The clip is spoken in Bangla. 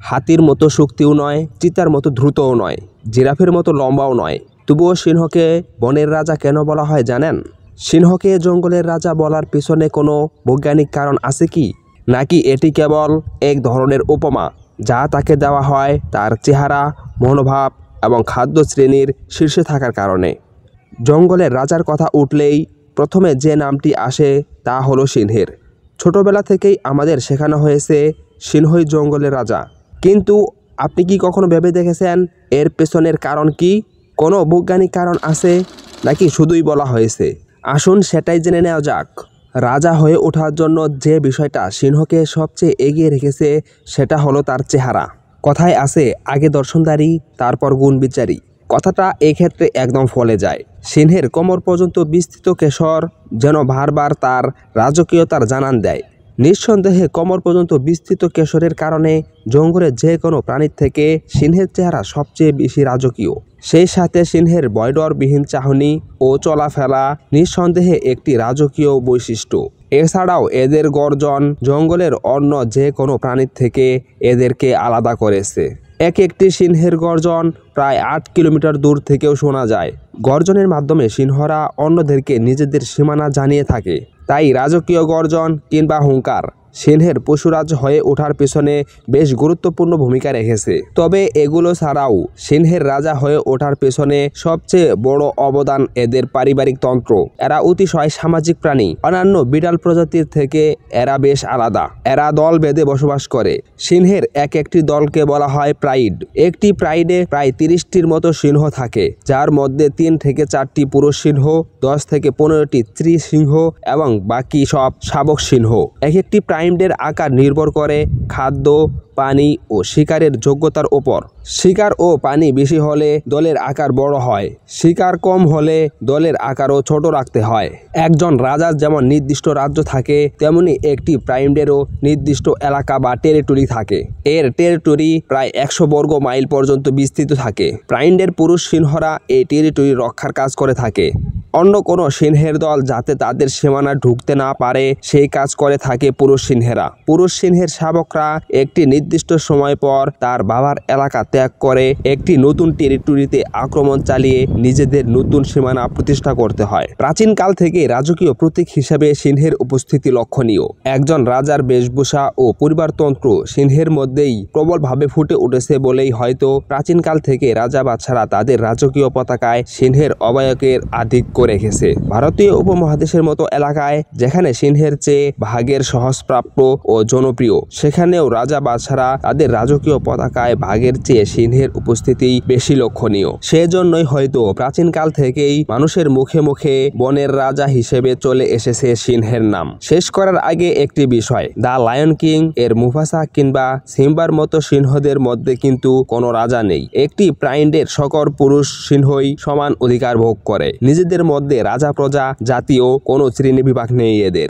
হাতির মতো শক্তিও নয়, চিতার মতো দ্রুতও নয়, জিরাফের মতো লম্বাও নয়। তবুও সিংহকে বনের রাজা কেন বলা হয় জানেন? সিংহকে জঙ্গলের রাজা বলার পিছনে কোনো বৈজ্ঞানিক কারণ আছে কি, নাকি এটি কেবল এক ধরনের উপমা যা তাকে দেওয়া হয় তার চেহারা, মনোভাব এবং খাদ্য শ্রেণীর শীর্ষে থাকার কারণে? জঙ্গলের রাজার কথা উঠলেই প্রথমে যে নামটি আসে তা হলো সিংহের। ছোটবেলা থেকেই আমাদের শেখানো হয়েছে সিংহই জঙ্গলের রাজা। কিন্তু আপনি কি কখনো ভেবে দেখেছেন এর পেছনের কারণ কি? কোনো বৈজ্ঞানিক কারণ আছে নাকি শুধুই বলা হয়েছে? আসুন সেটাই জেনে নেওয়া যাক। রাজা হয়ে ওঠার জন্য যে বিষয়টা সিংহকে সবচেয়ে এগিয়ে রেখেছে সেটা হলো তার চেহারা। কথায় আছে আগে দর্শনদারি তারপর গুণ বিচারি। কথাটা এক্ষেত্রে একদম ফলে যায়। সিংহের কোমর পর্যন্ত বিস্তৃত কেশর যেন বারবার তার রাজকীয়তার জানান দেয়। নিঃসন্দেহে কোমর পর্যন্ত বিস্তৃত কেশরের কারণে জঙ্গলের যে কোনো প্রাণীর থেকে সিংহের চেহারা সবচেয়ে বেশি রাজকীয়। সেই সাথে সিংহের ভয়ডরবিহীন চাহনি ও চলাফেরা নিঃসন্দেহে একটি রাজকীয় বৈশিষ্ট্য। এছাড়াও এদের গর্জন জঙ্গলের অন্য যে কোনো প্রাণীর থেকে এদেরকে আলাদা করেছে। একটি সিংহের গর্জন প্রায় 8 কিলোমিটার দূর থেকেও শোনা যায়। গর্জনের মাধ্যমে সিংহরা অন্যদেরকে নিজেদের সীমানা জানিয়ে থাকে। তাই রাজকীয় গর্জন কিংবা হুঙ্কার সিংহের পশুরাজ হয়ে ওঠার পেছনে বেশ গুরুত্বপূর্ণ ভূমিকা রেখেছে। তবে এগুলো ছাড়াও সিংহের রাজা হয়ে ওঠার পেছনে সবচেয়ে বড় অবদান এদের পারিবারিক তন্ত্র। এরা অতিশয় সামাজিক প্রাণী। অন্যান্য বিড়াল প্রজাতির থেকে এরা বেশ আলাদা। এরা দল বেঁধে বসবাস করে। সিংহের একটি দলকে বলা হয় প্রাইড। একটি প্রাইডে প্রায় 30টির মতো সিংহ থাকে, যার মধ্যে 3 থেকে 4টি পুরুষ সিংহ, 10 থেকে 15টি স্ত্রী সিংহ এবং বাকি সব শাবক সিংহ। একটি প্রাইডের আকার নির্ভর করে খাদ্য, পানি ও শিকারের যোগ্যতার উপর। শিকার ও পানি বেশি হলে দলের আকার বড় হয়, শিকার কম হলে দলের আকারও ছোট রাখতে হয়। একজন রাজার যেমন নির্দিষ্ট রাজ্য থাকে, তেমনি একটি প্রাইডেরও নির্দিষ্ট এলাকা বা টেরিটরি থাকে। এর টেরিটরি প্রায় 100 বর্গ মাইল পর্যন্ত বিস্তৃত থাকে। প্রাইডের পুরুষ সিংহরা এই টেরিটরি রক্ষার কাজ করে থাকে। অন্য কোনো সিংহের দল যাতে তাদের সীমানা ঢুকতে না পারে সেই কাজ করে থাকে পুরুষ সিংহেরা। পুরুষ সিংহের শাবকরা একটি নির্দিষ্ট সময় পর তার বাবার এলাকা ত্যাগ করে একটি নতুন টেরিটরিতে আক্রমণ চালিয়ে নিজেদের নতুন সীমানা প্রতিষ্ঠা করতে হয়। প্রাচীনকাল থেকে রাজকীয় প্রতীক হিসেবে সিংহের উপস্থিতি লক্ষণীয়। একজন রাজার বেশভূষা ও পরিবারতন্ত্র সিংহের মধ্যেই প্রবলভাবে ফুটে উঠেছে বলেই হয়তো প্রাচীনকাল থেকে রাজা বাদশারা তাদের রাজকীয় পতাকায় সিংহের অবয়বের আধিক্য রেখেছে। ভারতীয় উপমহাদেশের মতো এলাকায় যেখানে সিংহের চেয়ে বাঘের সহজপ্রাপ্য ও জনপ্রিয়, সেখানেও রাজা বাদশারা তাদের রাজকীয় পতাকায় বাঘের চেয়ে সিংহের উপস্থিতি বেশি লক্ষণীয়। সেজন্যই হয়তো প্রাচীনকাল থেকেই মানুষের মুখে মুখে বনের রাজা হিসেবে চলে এসেছে সিংহের নাম। শেষ করার আগে একটি বিষয়, দ্য লায়ন কিং এর মুফাসা কিংবা সিম্বার মতো সিংহদের মধ্যে কিন্তু কোনো রাজা নেই। একটি প্রাইডের সকল পুরুষ সিংহই সমান অধিকার ভোগ করে। নিজেদের মধ্যে রাজা প্রজা জাতীয় কোনো শ্রেণী বিভাগ নেই এদের।